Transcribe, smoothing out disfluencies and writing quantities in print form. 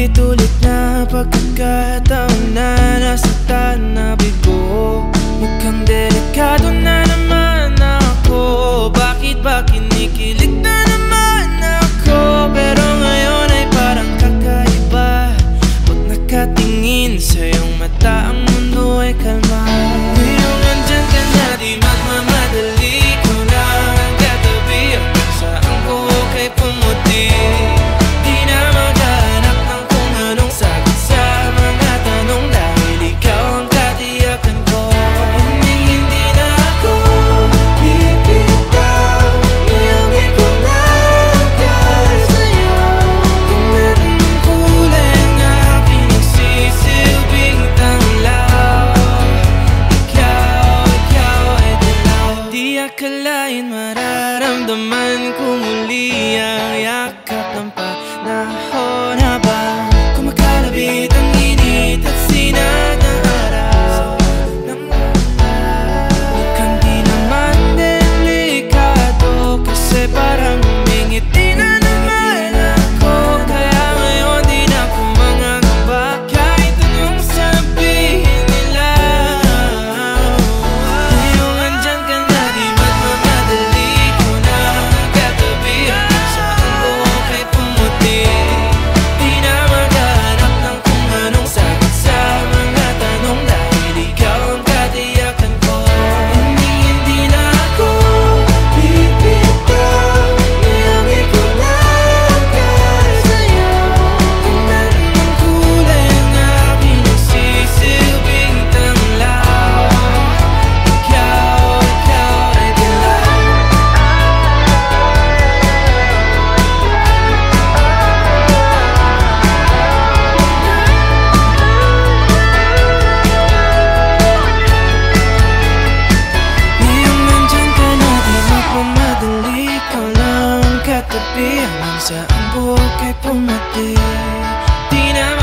paulit-ulit na pagkakataon na nasaktan na bigo. Mukhang delikado na naman ako. Bakit ba kinikilig na naman ako? Pero ngayon ay parang kakaiba. Pag nakatingin sa iyong mata, ang mundo ay kalma. Ngayong andyan ka na, di magmamadali. Ko lang ang katabi, saan ko kay pumuti. Di na maghanap ng kung anong sagot sa mga tanong, dahil ikaw ang katiyakan ko. Hindi na ako bibitaw. Ngayong ikaw na ang sa'yo. Kung meron ng kulay ang aking nagsisilbing tanglaw, ikaw ay dilaw. Di akalain mararamdaman ko muli ang yakap ng panahon habang kumakalabit ang init at sinag ng araw. Mukhang di naman delikado, kasi parang humingiti na naman ako. Kaya ngayon di na ako mangangamba, kahit anong sabihin nila. Ngayong andyan ka na, di magmamadali. Ko na ang katabi, saan ko kay pumuti. Di na maghanap ng kung anong sagot sa mga tanong, dahil ikaw ang katiyakan ko. Hindi na ako bibitaw. Ngayong ikaw na ang sa'yo. Kung meron ng kulay ang aking nagsisilbing tanglaw, ikaw ay dilaw. Ngayong nandyan ka na, di magmamadali. Ko lang ang katabi, hanggang saan buhok ay pumati. Di na